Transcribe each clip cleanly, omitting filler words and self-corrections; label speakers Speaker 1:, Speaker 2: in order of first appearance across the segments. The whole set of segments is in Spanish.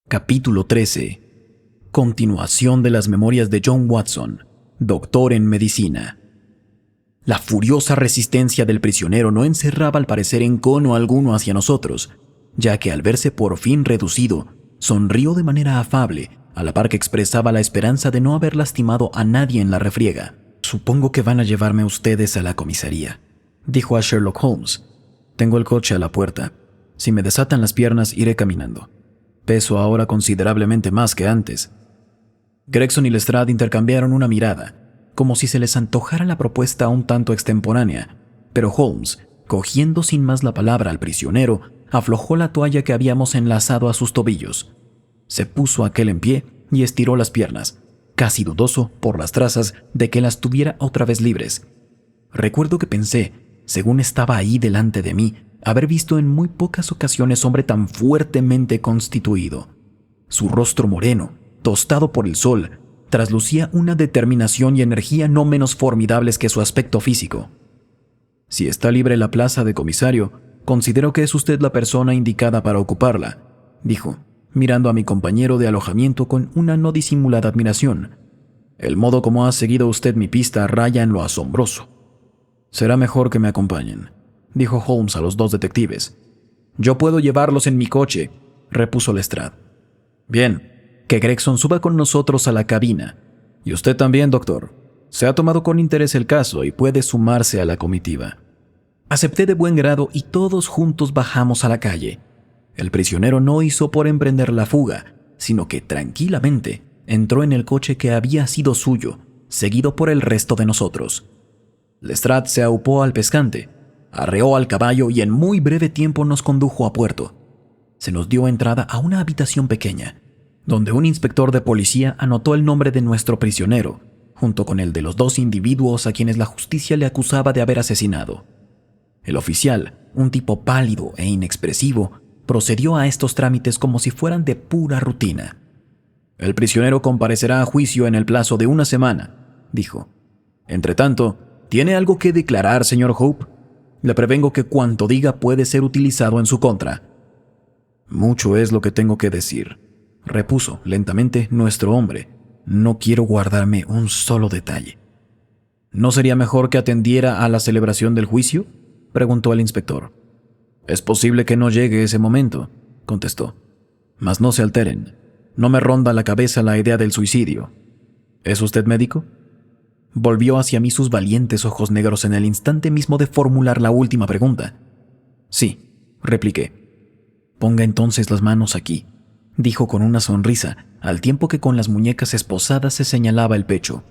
Speaker 1: Capítulo 13. Continuación de las memorias de John Watson, doctor en medicina. La furiosa resistencia del prisionero no encerraba al parecer encono alguno hacia nosotros, ya que al verse por fin reducido, sonrió de manera afable, a la par que expresaba la esperanza de no haber lastimado a nadie en la refriega. «Supongo que van a llevarme ustedes a la comisaría», dijo a Sherlock Holmes. «Tengo el coche a la puerta. Si me desatan las piernas, iré caminando. Peso ahora considerablemente más que antes». Gregson y Lestrade intercambiaron una mirada, como si se les antojara la propuesta un tanto extemporánea, pero Holmes, cogiendo sin más la palabra al prisionero, aflojó la toalla que habíamos enlazado a sus tobillos. Se puso aquel en pie y estiró las piernas, casi dudoso por las trazas de que las tuviera otra vez libres. Recuerdo que pensé, según estaba ahí delante de mí, haber visto en muy pocas ocasiones hombre tan fuertemente constituido. Su rostro moreno, tostado por el sol, traslucía una determinación y energía no menos formidables que su aspecto físico. «Si está libre la plaza de comisario, considero que es usted la persona indicada para ocuparla», dijo, mirando a mi compañero de alojamiento con una no disimulada admiración. «El modo como ha seguido usted mi pista raya en lo asombroso». «Será mejor que me acompañen», dijo Holmes a los dos detectives. «Yo puedo llevarlos en mi coche», repuso Lestrade. «Bien, que Gregson suba con nosotros a la cabina. Y usted también, doctor. Se ha tomado con interés el caso y puede sumarse a la comitiva». Acepté de buen grado y todos juntos bajamos a la calle. El prisionero no hizo por emprender la fuga, sino que tranquilamente entró en el coche que había sido suyo, seguido por el resto de nosotros. Lestrade se aupó al pescante, arreó al caballo y en muy breve tiempo nos condujo a puerto. Se nos dio entrada a una habitación pequeña, donde un inspector de policía anotó el nombre de nuestro prisionero, junto con el de los dos individuos a quienes la justicia le acusaba de haber asesinado. El oficial, un tipo pálido e inexpresivo, procedió a estos trámites como si fueran de pura rutina. «El prisionero comparecerá a juicio en el plazo de 1 semana», dijo. «Entretanto, ¿tiene algo que declarar, señor Hope? Le prevengo que cuanto diga puede ser utilizado en su contra». «Mucho es lo que tengo que decir», repuso lentamente nuestro hombre. «No quiero guardarme un solo detalle». «¿No sería mejor que atendiera a la celebración del juicio?», preguntó el inspector. «Es posible que no llegue ese momento», contestó. «Mas no se alteren. No me ronda la cabeza la idea del suicidio. ¿Es usted médico?». Volvió hacia mí sus valientes ojos negros en el instante mismo de formular la última pregunta. «Sí», repliqué. «Ponga entonces las manos aquí», dijo con una sonrisa, al tiempo que con las muñecas esposadas se señalaba el pecho.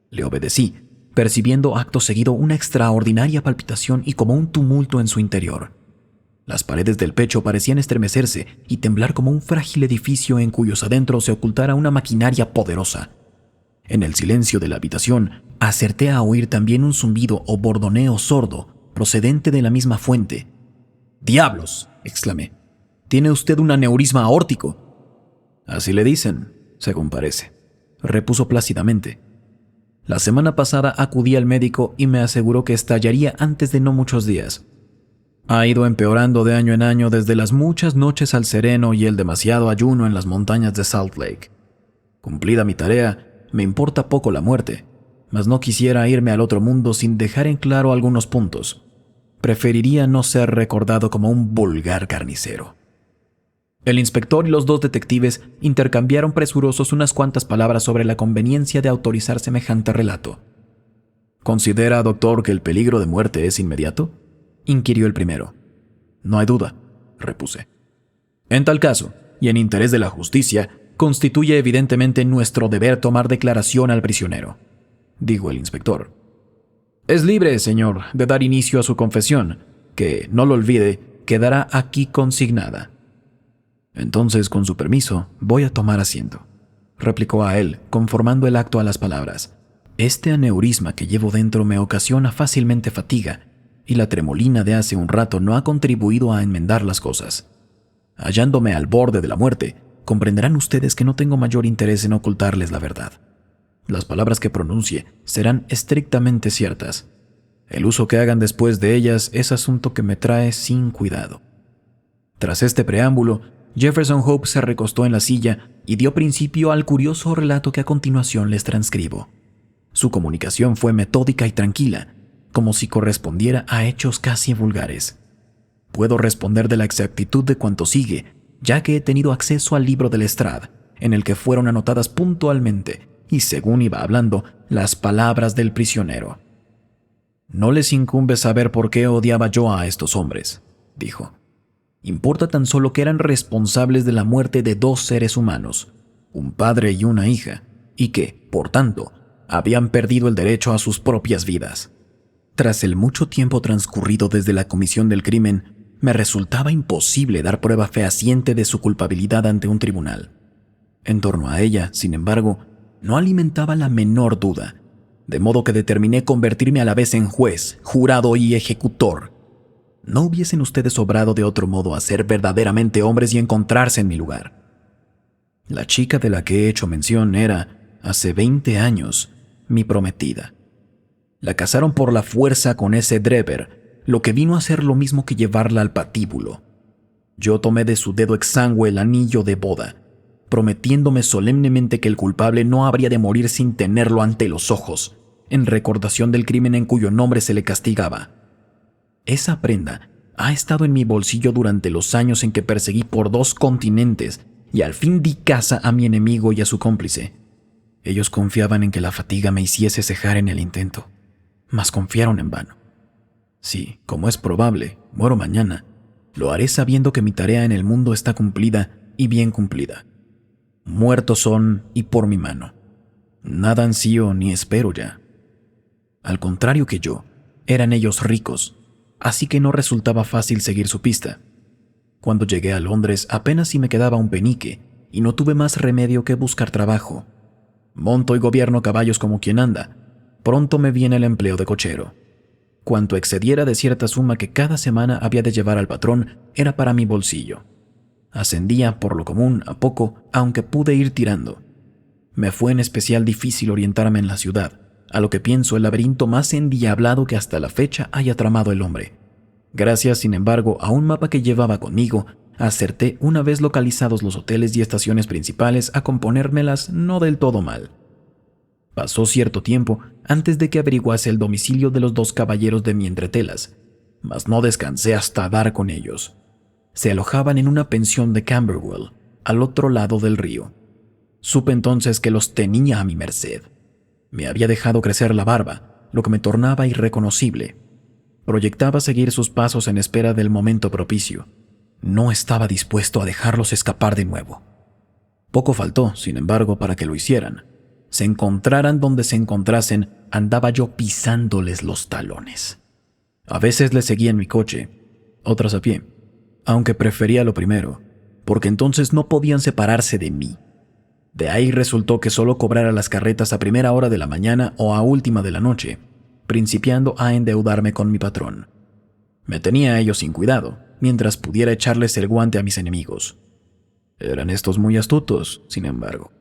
Speaker 1: Le obedecí, percibiendo acto seguido una extraordinaria palpitación y como un tumulto en su interior. Las paredes del pecho parecían estremecerse y temblar como un frágil edificio en cuyos adentros se ocultara una maquinaria poderosa. En el silencio de la habitación, acerté a oír también un zumbido o bordoneo sordo, procedente de la misma fuente. «¡Diablos!», exclamé. «Tiene usted un aneurisma aórtico». «Así le dicen, según parece», repuso plácidamente. «La semana pasada acudí al médico y me aseguró que estallaría antes de no muchos días. Ha ido empeorando de año en año desde las muchas noches al sereno y el demasiado ayuno en las montañas de Salt Lake. Cumplida mi tarea, me importa poco la muerte, mas no quisiera irme al otro mundo sin dejar en claro algunos puntos. Preferiría no ser recordado como un vulgar carnicero». El inspector y los dos detectives intercambiaron presurosos unas cuantas palabras sobre la conveniencia de autorizar semejante relato. «¿Considera, doctor, que el peligro de muerte es inmediato?», inquirió el primero. «No hay duda», repuse. «En tal caso, y en interés de la justicia, constituye evidentemente nuestro deber tomar declaración al prisionero», dijo el inspector. «Es libre, señor, de dar inicio a su confesión, que, no lo olvide, quedará aquí consignada». «Entonces, con su permiso, voy a tomar asiento», replicó a él, conformando el acto a las palabras. «Este aneurisma que llevo dentro me ocasiona fácilmente fatiga, y la tremolina de hace un rato no ha contribuido a enmendar las cosas. Hallándome al borde de la muerte, comprenderán ustedes que no tengo mayor interés en ocultarles la verdad. Las palabras que pronuncie serán estrictamente ciertas. El uso que hagan después de ellas es asunto que me trae sin cuidado». Tras este preámbulo, Jefferson Hope se recostó en la silla y dio principio al curioso relato que a continuación les transcribo. Su comunicación fue metódica y tranquila, como si correspondiera a hechos casi vulgares. Puedo responder de la exactitud de cuanto sigue, ya que he tenido acceso al libro de Lestrade, en el que fueron anotadas puntualmente, y según iba hablando, las palabras del prisionero. «No les incumbe saber por qué odiaba yo a estos hombres», dijo. «Importa tan solo que eran responsables de la muerte de 2 seres humanos, un padre y una hija, y que, por tanto, habían perdido el derecho a sus propias vidas». Tras el mucho tiempo transcurrido desde la comisión del crimen, me resultaba imposible dar prueba fehaciente de su culpabilidad ante un tribunal. En torno a ella, sin embargo, no alimentaba la menor duda, de modo que determiné convertirme a la vez en juez, jurado y ejecutor. ¿No hubiesen ustedes obrado de otro modo a ser verdaderamente hombres y encontrarse en mi lugar? La chica de la que he hecho mención era, hace 20 años, mi prometida. La casaron por la fuerza con ese Drever, lo que vino a ser lo mismo que llevarla al patíbulo. Yo tomé de su dedo exangüe el anillo de boda, prometiéndome solemnemente que el culpable no habría de morir sin tenerlo ante los ojos, en recordación del crimen en cuyo nombre se le castigaba. Esa prenda ha estado en mi bolsillo durante los años en que perseguí por 2 continentes y al fin di caza a mi enemigo y a su cómplice. Ellos confiaban en que la fatiga me hiciese cejar en el intento, mas confiaron en vano. Sí, como es probable, muero mañana, lo haré sabiendo que mi tarea en el mundo está cumplida y bien cumplida. Muertos son y por mi mano. Nada ansío ni espero ya. Al contrario que yo, eran ellos ricos, así que no resultaba fácil seguir su pista. Cuando llegué a Londres apenas si me quedaba un penique y no tuve más remedio que buscar trabajo. Monto y gobierno caballos como quien anda. Pronto me viene el empleo de cochero. Cuanto excediera de cierta suma que cada semana había de llevar al patrón era para mi bolsillo. Ascendía por lo común a poco, aunque pude ir tirando. Me fue en especial difícil orientarme en la ciudad, a lo que pienso el laberinto más endiablado que hasta la fecha haya tramado el hombre. Gracias, sin embargo, a un mapa que llevaba conmigo, acerté, una vez localizados los hoteles y estaciones principales, a componérmelas no del todo mal. Pasó cierto tiempo antes de que averiguase el domicilio de los 2 caballeros de mi entretelas, mas no descansé hasta dar con ellos. Se alojaban en una pensión de Camberwell, al otro lado del río. Supe entonces que los tenía a mi merced. Me había dejado crecer la barba, lo que me tornaba irreconocible. Proyectaba seguir sus pasos en espera del momento propicio. No estaba dispuesto a dejarlos escapar de nuevo. Poco faltó, sin embargo, para que lo hicieran. Se encontraran donde se encontrasen, andaba yo pisándoles los talones. A veces les seguía en mi coche, otras a pie, aunque prefería lo primero, porque entonces no podían separarse de mí. De ahí resultó que solo cobrara las carretas a primera hora de la mañana o a última de la noche, principiando a endeudarme con mi patrón. Me tenía a ellos sin cuidado, mientras pudiera echarles el guante a mis enemigos. Eran estos muy astutos, sin embargo.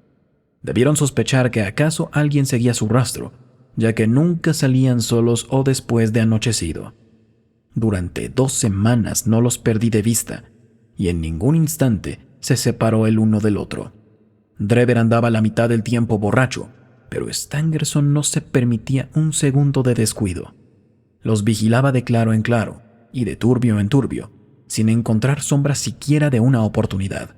Speaker 1: Debieron sospechar que acaso alguien seguía su rastro, ya que nunca salían solos o después de anochecido. Durante 2 semanas no los perdí de vista, y en ningún instante se separó el uno del otro. Drever andaba la mitad del tiempo borracho, pero Stangerson no se permitía un segundo de descuido. Los vigilaba de claro en claro, y de turbio en turbio, sin encontrar sombra siquiera de una oportunidad.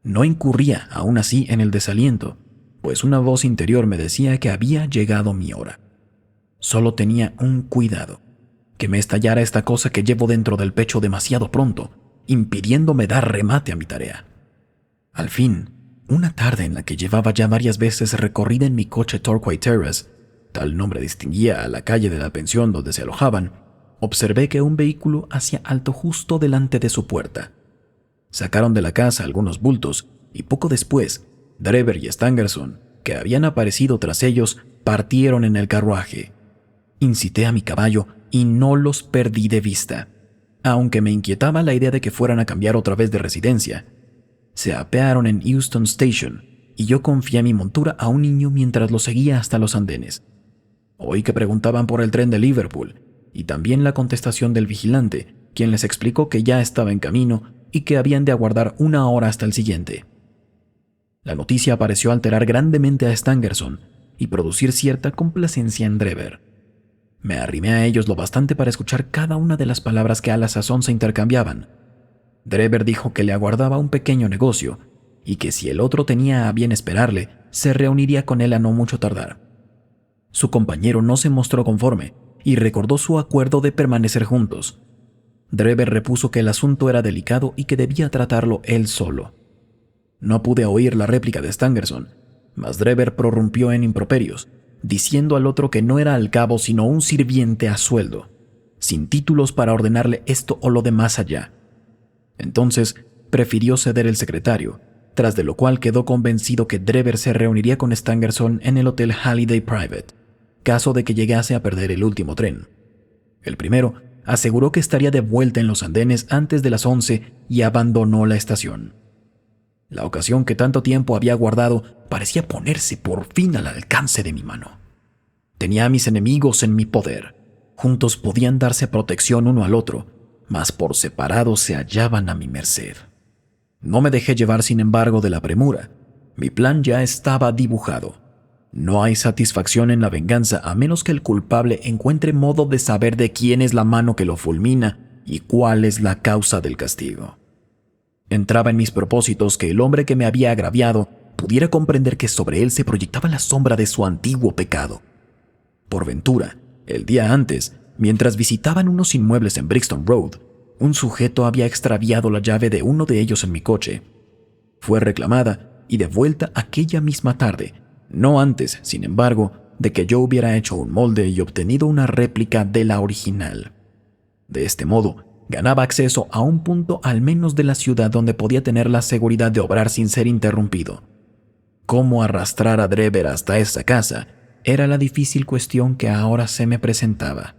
Speaker 1: No incurría, aún así, en el desaliento, pues una voz interior me decía que había llegado mi hora. Solo tenía un cuidado, que me estallara esta cosa que llevo dentro del pecho demasiado pronto, impidiéndome dar remate a mi tarea. Al fin, una tarde en la que llevaba ya varias veces recorrida en mi coche Torquay Terrace, tal nombre distinguía a la calle de la pensión donde se alojaban, observé que un vehículo hacía alto justo delante de su puerta. Sacaron de la casa algunos bultos y poco después, Drever y Stangerson, que habían aparecido tras ellos, partieron en el carruaje. Incité a mi caballo y no los perdí de vista, aunque me inquietaba la idea de que fueran a cambiar otra vez de residencia. Se apearon en Euston Station y yo confié mi montura a un niño mientras lo seguía hasta los andenes. Oí que preguntaban por el tren de Liverpool y también la contestación del vigilante, quien les explicó que ya estaba en camino y que habían de aguardar 1 hora hasta el siguiente. La noticia pareció alterar grandemente a Stangerson y producir cierta complacencia en Drever. Me arrimé a ellos lo bastante para escuchar cada una de las palabras que a la sazón se intercambiaban. Drever dijo que le aguardaba un pequeño negocio y que si el otro tenía a bien esperarle, se reuniría con él a no mucho tardar. Su compañero no se mostró conforme y recordó su acuerdo de permanecer juntos. Drever repuso que el asunto era delicado y que debía tratarlo él solo. No pude oír la réplica de Stangerson, mas Drever prorrumpió en improperios, diciendo al otro que no era al cabo sino un sirviente a sueldo, sin títulos para ordenarle esto o lo de más allá. Entonces prefirió ceder el secretario, tras de lo cual quedó convencido que Drever se reuniría con Stangerson en el Hotel Halliday Private, caso de que llegase a perder el último tren. El primero aseguró que estaría de vuelta en los andenes antes de las 11 y abandonó la estación. La ocasión que tanto tiempo había guardado parecía ponerse por fin al alcance de mi mano. Tenía a mis enemigos en mi poder. Juntos podían darse protección uno al otro, mas por separado se hallaban a mi merced. No me dejé llevar, sin embargo, de la premura. Mi plan ya estaba dibujado. No hay satisfacción en la venganza a menos que el culpable encuentre modo de saber de quién es la mano que lo fulmina y cuál es la causa del castigo. Entraba en mis propósitos que el hombre que me había agraviado pudiera comprender que sobre él se proyectaba la sombra de su antiguo pecado. Por ventura, el día antes, mientras visitaban unos inmuebles en Brixton Road, un sujeto había extraviado la llave de uno de ellos en mi coche. Fue reclamada y devuelta aquella misma tarde, no antes, sin embargo, de que yo hubiera hecho un molde y obtenido una réplica de la original. De este modo, ganaba acceso a un punto al menos de la ciudad donde podía tener la seguridad de obrar sin ser interrumpido. Cómo arrastrar a Drever hasta esa casa era la difícil cuestión que ahora se me presentaba.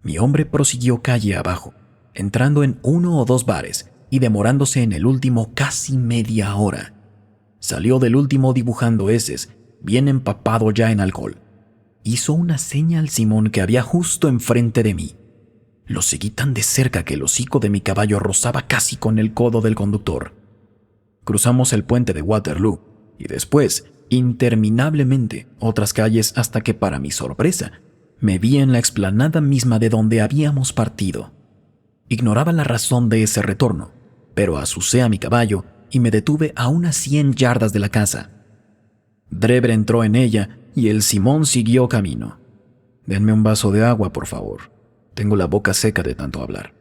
Speaker 1: Mi hombre prosiguió calle abajo, entrando en 1 o 2 bares y demorándose en el último casi media hora. Salió del último dibujando eses, bien empapado ya en alcohol. Hizo una seña al Simón que había justo enfrente de mí. Lo seguí tan de cerca que el hocico de mi caballo rozaba casi con el codo del conductor. Cruzamos el puente de Waterloo y después, interminablemente, otras calles hasta que, para mi sorpresa, me vi en la explanada misma de donde habíamos partido. Ignoraba la razón de ese retorno, pero azucé a mi caballo y me detuve a unas 100 yardas de la casa. Drever entró en ella y el Simón siguió camino. «Denme un vaso de agua, por favor. Tengo la boca seca de tanto hablar».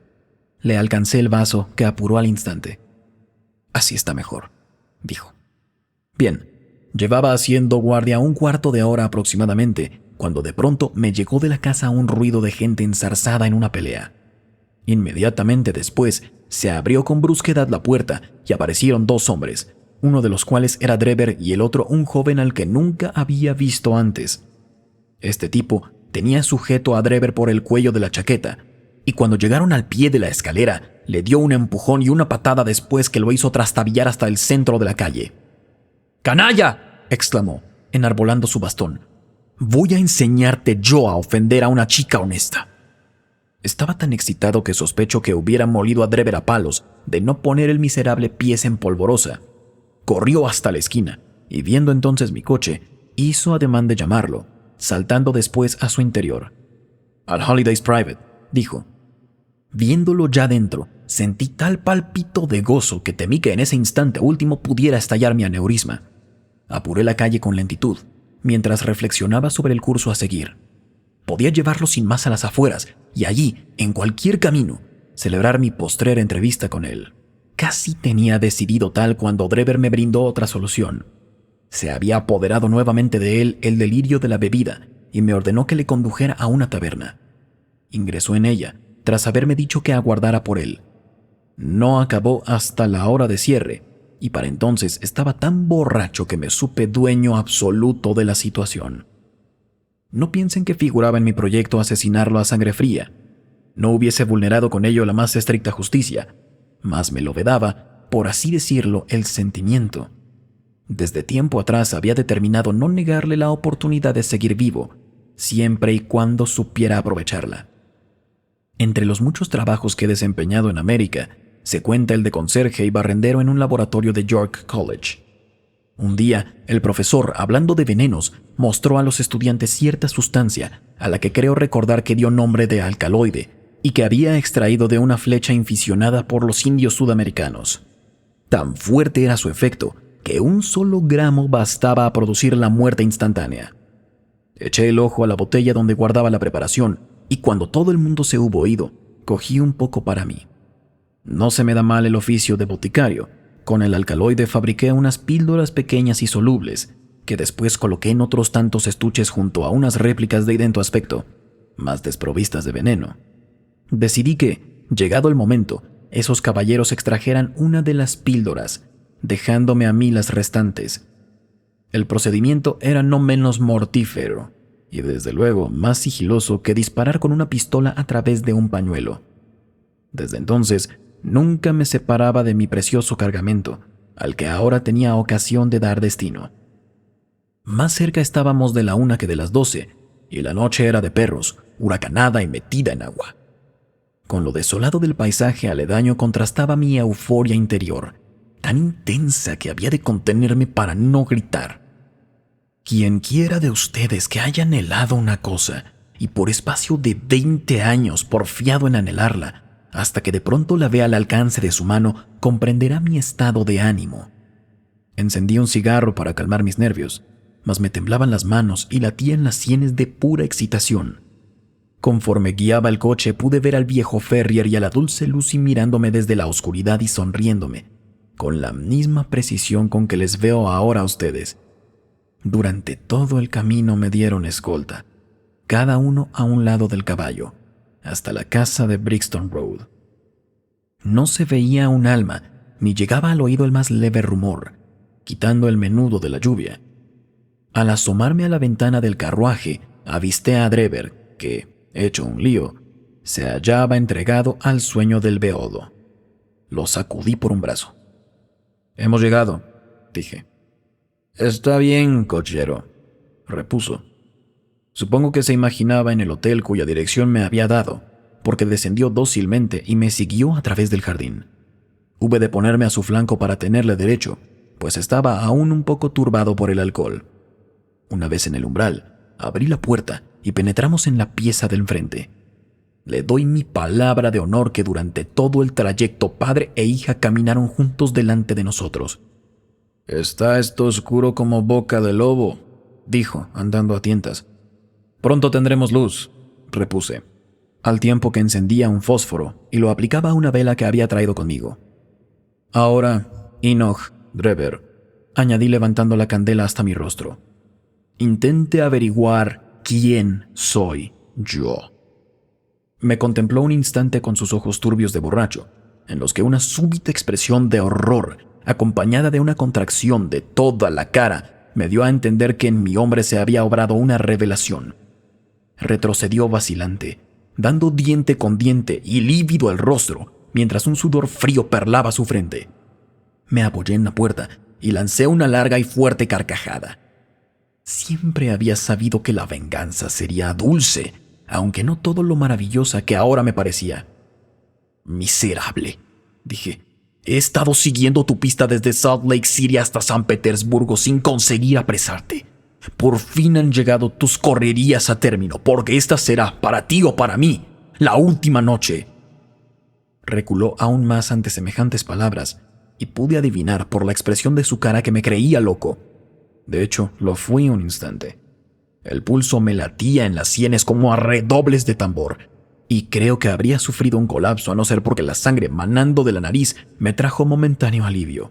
Speaker 1: Le alcancé el vaso, que apuró al instante. «Así está mejor», dijo. Bien, llevaba haciendo guardia 1/4 de hora aproximadamente, cuando de pronto me llegó de la casa un ruido de gente enzarzada en una pelea. Inmediatamente después, se abrió con brusquedad la puerta y aparecieron 2 hombres, uno de los cuales era Drever y el otro un joven al que nunca había visto antes. Este tipo tenía sujeto a Drever por el cuello de la chaqueta, y cuando llegaron al pie de la escalera, le dio un empujón y una patada después que lo hizo trastabillar hasta el centro de la calle. «¡Canalla!», exclamó, enarbolando su bastón. «Voy a enseñarte yo a ofender a una chica honesta». Estaba tan excitado que sospecho que hubiera molido a Drever a palos de no poner el miserable pies en polvorosa. Corrió hasta la esquina y, viendo entonces mi coche, hizo ademán de llamarlo, saltando después a su interior. «Al Halliday's Private», dijo. Viéndolo ya dentro, sentí tal pálpito de gozo que temí que en ese instante último pudiera estallar mi aneurisma. Apuré la calle con lentitud, mientras reflexionaba sobre el curso a seguir. Podía llevarlo sin más a las afueras y allí, en cualquier camino, celebrar mi postrera entrevista con él. Casi tenía decidido tal cuando Drever me brindó otra solución. Se había apoderado nuevamente de él el delirio de la bebida y me ordenó que le condujera a una taberna. Ingresó en ella, tras haberme dicho que aguardara por él. No acabó hasta la hora de cierre, y para entonces estaba tan borracho que me supe dueño absoluto de la situación. No piensen que figuraba en mi proyecto asesinarlo a sangre fría. No hubiese vulnerado con ello la más estricta justicia, mas me lo vedaba, por así decirlo, el sentimiento. Desde tiempo atrás había determinado no negarle la oportunidad de seguir vivo, siempre y cuando supiera aprovecharla. Entre los muchos trabajos que he desempeñado en América, se cuenta el de conserje y barrendero en un laboratorio de York College. Un día, el profesor, hablando de venenos, mostró a los estudiantes cierta sustancia, a la que creo recordar que dio nombre de alcaloide, y que había extraído de una flecha inficionada por los indios sudamericanos. Tan fuerte era su efecto, que un solo gramo bastaba a producir la muerte instantánea. Eché el ojo a la botella donde guardaba la preparación, y cuando todo el mundo se hubo ido, cogí un poco para mí. No se me da mal el oficio de boticario. Con el alcaloide fabriqué unas píldoras pequeñas y solubles, que después coloqué en otros tantos estuches junto a unas réplicas de idéntico aspecto, más desprovistas de veneno. Decidí que, llegado el momento, esos caballeros extrajeran una de las píldoras, dejándome a mí las restantes. El procedimiento era no menos mortífero, y desde luego más sigiloso que disparar con una pistola a través de un pañuelo. Desde entonces, nunca me separaba de mi precioso cargamento, al que ahora tenía ocasión de dar destino. Más cerca estábamos de la 1 que de las 12, y la noche era de perros, huracanada y metida en agua. Con lo desolado del paisaje aledaño contrastaba mi euforia interior, tan intensa que había de contenerme para no gritar. Quienquiera de ustedes que haya anhelado una cosa, y por espacio de 20 años porfiado en anhelarla, hasta que de pronto la vea al alcance de su mano, comprenderá mi estado de ánimo. Encendí un cigarro para calmar mis nervios, mas me temblaban las manos y latían las sienes de pura excitación. Conforme guiaba el coche, pude ver al viejo Ferrier y a la dulce Lucy mirándome desde la oscuridad y sonriéndome, con la misma precisión con que les veo ahora a ustedes. Durante todo el camino me dieron escolta, cada uno a un lado del caballo, hasta la casa de Brixton Road. No se veía un alma, ni llegaba al oído el más leve rumor, quitando el menudo de la lluvia. Al asomarme a la ventana del carruaje, avisté a Drever, que, hecho un lío, se hallaba entregado al sueño del beodo. Lo sacudí por un brazo. «Hemos llegado», dije. «Está bien, cochero», repuso. Supongo que se imaginaba en el hotel cuya dirección me había dado, porque descendió dócilmente y me siguió a través del jardín. Hube de ponerme a su flanco para tenerle derecho, pues estaba aún un poco turbado por el alcohol. Una vez en el umbral, abrí la puerta y penetramos en la pieza del enfrente. Le doy mi palabra de honor que durante todo el trayecto padre e hija caminaron juntos delante de nosotros. «Está esto oscuro como boca de lobo», dijo, andando a tientas. «Pronto tendremos luz», repuse, al tiempo que encendía un fósforo y lo aplicaba a una vela que había traído conmigo. «Ahora, Enoch Drever», añadí levantando la candela hasta mi rostro, «intente averiguar quién soy yo». Me contempló un instante con sus ojos turbios de borracho, en los que una súbita expresión de horror, acompañada de una contracción de toda la cara, me dio a entender que en mi hombre se había obrado una revelación. Retrocedió vacilante, dando diente con diente y lívido el rostro, mientras un sudor frío perlaba su frente. Me apoyé en la puerta y lancé una larga y fuerte carcajada. Siempre había sabido que la venganza sería dulce, aunque no todo lo maravillosa que ahora me parecía. «Miserable», dije. «He estado siguiendo tu pista desde Salt Lake City hasta San Petersburgo sin conseguir apresarte. Por fin han llegado tus correrías a término, porque esta será, para ti o para mí, la última noche». Reculó aún más ante semejantes palabras, y pude adivinar por la expresión de su cara que me creía loco. De hecho, lo fui un instante. El pulso me latía en las sienes como a redobles de tambor, y creo que habría sufrido un colapso a no ser porque la sangre manando de la nariz me trajo momentáneo alivio.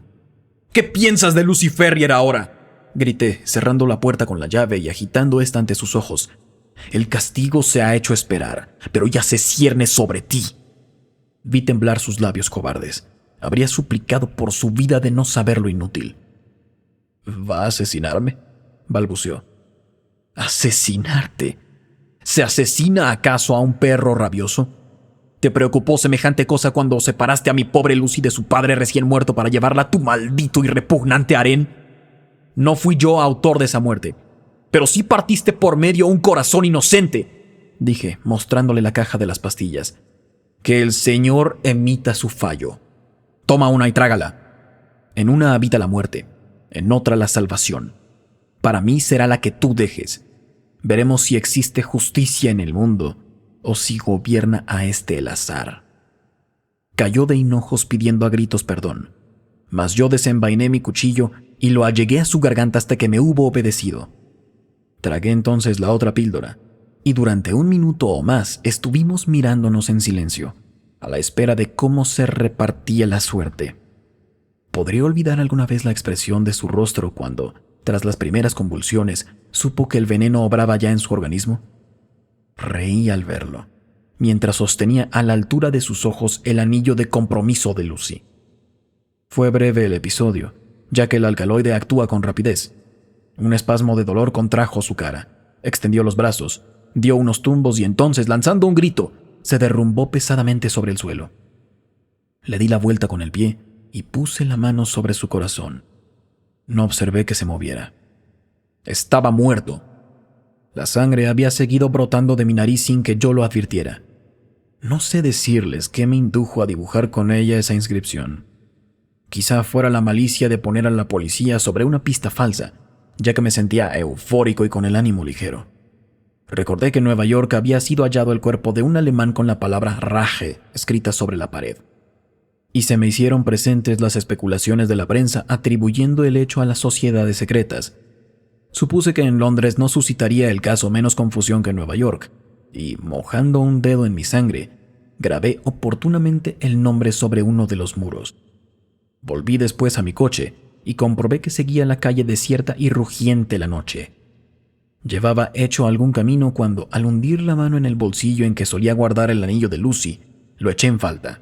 Speaker 1: «¿Qué piensas de Lucy Ferrier ahora?», grité, cerrando la puerta con la llave y agitando esta ante sus ojos. «El castigo se ha hecho esperar, pero ya se cierne sobre ti». Vi temblar sus labios cobardes. Habría suplicado por su vida de no saber lo inútil. «¿Va a asesinarme?», balbuceó. «¿Asesinarte? ¿Se asesina acaso a un perro rabioso? ¿Te preocupó semejante cosa cuando separaste a mi pobre Lucy de su padre recién muerto para llevarla a tu maldito y repugnante harén? No fui yo autor de esa muerte, pero sí partiste por medio un corazón inocente», dije, mostrándole la caja de las pastillas. «Que el Señor emita su fallo». Toma una y trágala. En una habita la muerte, en otra la salvación. Para mí será la que tú dejes. Veremos si existe justicia en el mundo o si gobierna a este el azar. Cayó de hinojos pidiendo a gritos perdón, mas yo desenvainé mi cuchillo y lo allegué a su garganta hasta que me hubo obedecido. Tragué entonces la otra píldora, y durante 1 minuto o más estuvimos mirándonos en silencio, a la espera de cómo se repartía la suerte. ¿Podría olvidar alguna vez la expresión de su rostro cuando, tras las primeras convulsiones, supo que el veneno obraba ya en su organismo? Reí al verlo, mientras sostenía a la altura de sus ojos el anillo de compromiso de Lucy. Fue breve el episodio, ya que el alcaloide actúa con rapidez. Un espasmo de dolor contrajo su cara, extendió los brazos, dio unos tumbos y entonces, lanzando un grito, se derrumbó pesadamente sobre el suelo. Le di la vuelta con el pie y puse la mano sobre su corazón. No observé que se moviera. Estaba muerto. La sangre había seguido brotando de mi nariz sin que yo lo advirtiera. No sé decirles qué me indujo a dibujar con ella esa inscripción. Quizá fuera la malicia de poner a la policía sobre una pista falsa, ya que me sentía eufórico y con el ánimo ligero. Recordé que en Nueva York había sido hallado el cuerpo de un alemán con la palabra Rache escrita sobre la pared. Y se me hicieron presentes las especulaciones de la prensa atribuyendo el hecho a las sociedades secretas. Supuse que en Londres no suscitaría el caso menos confusión que en Nueva York, y, mojando un dedo en mi sangre, grabé oportunamente el nombre sobre uno de los muros. Volví después a mi coche y comprobé que seguía la calle desierta y rugiente la noche. Llevaba hecho algún camino cuando, al hundir la mano en el bolsillo en que solía guardar el anillo de Lucy, lo eché en falta.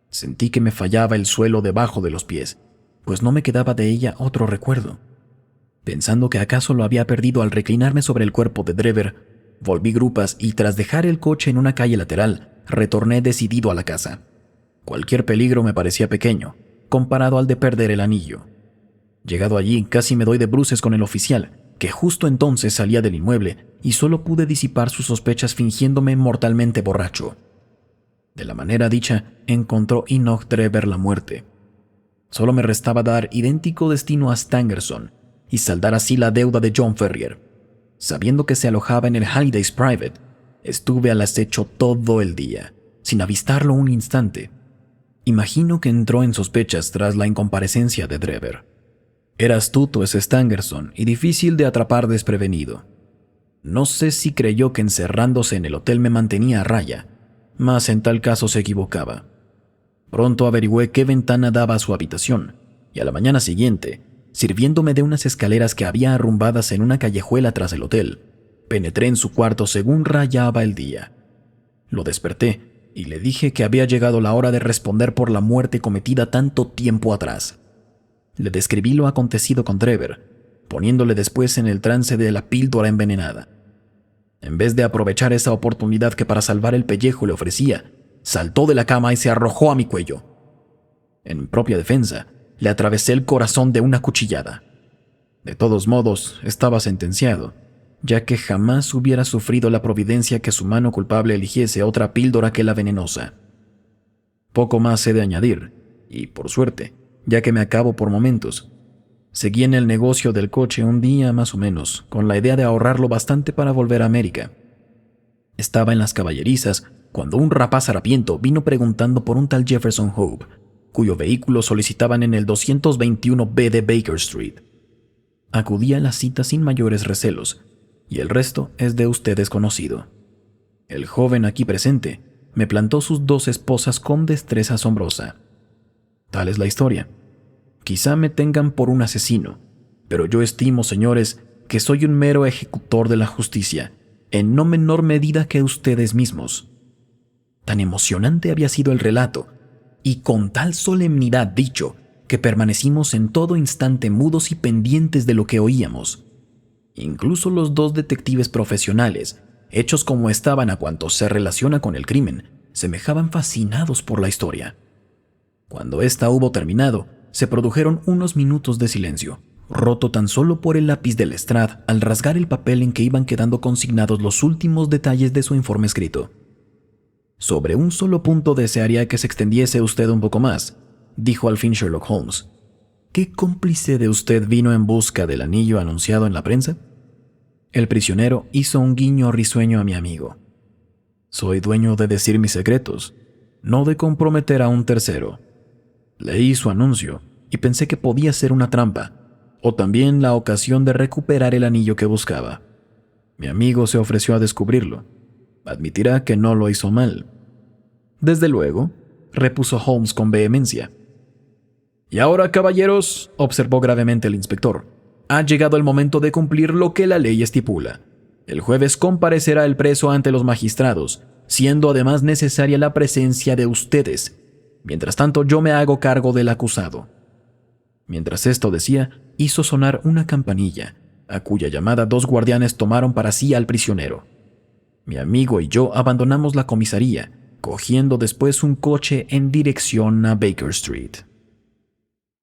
Speaker 1: Sentí que me fallaba el suelo debajo de los pies, pues no me quedaba de ella otro recuerdo. Pensando que acaso lo había perdido al reclinarme sobre el cuerpo de Drever, volví grupas y tras dejar el coche en una calle lateral, retorné decidido a la casa. Cualquier peligro me parecía pequeño, comparado al de perder el anillo. Llegado allí, casi me doy de bruces con el oficial, que justo entonces salía del inmueble y solo pude disipar sus sospechas fingiéndome mortalmente borracho. De la manera dicha, encontró Enoch Drever la muerte. Solo me restaba dar idéntico destino a Stangerson y saldar así la deuda de John Ferrier. Sabiendo que se alojaba en el Halliday's Private, estuve al acecho todo el día, sin avistarlo un instante. Imagino que entró en sospechas tras la incomparecencia de Drever. Era astuto ese Stangerson y difícil de atrapar desprevenido. No sé si creyó que encerrándose en el hotel me mantenía a raya, mas en tal caso se equivocaba. Pronto averigüé qué ventana daba a su habitación, y a la mañana siguiente, sirviéndome de unas escaleras que había arrumbadas en una callejuela tras el hotel, penetré en su cuarto según rayaba el día. Lo desperté y le dije que había llegado la hora de responder por la muerte cometida tanto tiempo atrás. Le describí lo acontecido con Drever, poniéndole después en el trance de la píldora envenenada. En vez de aprovechar esa oportunidad que para salvar el pellejo le ofrecía, saltó de la cama y se arrojó a mi cuello. En propia defensa, le atravesé el corazón de una cuchillada. De todos modos, estaba sentenciado, ya que jamás hubiera sufrido la providencia que su mano culpable eligiese otra píldora que la venenosa. Poco más he de añadir, y por suerte, ya que me acabo por momentos. Seguí en el negocio del coche un día más o menos, con la idea de ahorrarlo bastante para volver a América. Estaba en las caballerizas cuando un rapaz harapiento vino preguntando por un tal Jefferson Hope, cuyo vehículo solicitaban en el 221B de Baker Street. Acudí a la cita sin mayores recelos, y el resto es de ustedes conocido. El joven aquí presente me plantó sus 2 esposas con destreza asombrosa. Tal es la historia. Quizá me tengan por un asesino, pero yo estimo, señores, que soy un mero ejecutor de la justicia, en no menor medida que ustedes mismos. Tan emocionante había sido el relato, y con tal solemnidad dicho, que permanecimos en todo instante mudos y pendientes de lo que oíamos. Incluso los 2 detectives profesionales, hechos como estaban a cuanto se relaciona con el crimen, semejaban fascinados por la historia. Cuando ésta hubo terminado, se produjeron unos minutos de silencio, roto tan solo por el lápiz de Lestrade al rasgar el papel en que iban quedando consignados los últimos detalles de su informe escrito. Sobre un solo punto desearía que se extendiese usted un poco más, dijo al fin Sherlock Holmes. ¿Qué cómplice de usted vino en busca del anillo anunciado en la prensa? El prisionero hizo un guiño risueño a mi amigo. Soy dueño de decir mis secretos, no de comprometer a un tercero. Leí su anuncio y pensé que podía ser una trampa, o también la ocasión de recuperar el anillo que buscaba. Mi amigo se ofreció a descubrirlo. Admitirá que no lo hizo mal. Desde luego, repuso Holmes con vehemencia. Y ahora, caballeros, observó gravemente el inspector, ha llegado el momento de cumplir lo que la ley estipula. El jueves comparecerá el preso ante los magistrados, siendo además necesaria la presencia de ustedes. Mientras tanto, yo me hago cargo del acusado. Mientras esto decía, hizo sonar una campanilla, a cuya llamada 2 guardianes tomaron para sí al prisionero. Mi amigo y yo abandonamos la comisaría, cogiendo después un coche en dirección a Baker Street.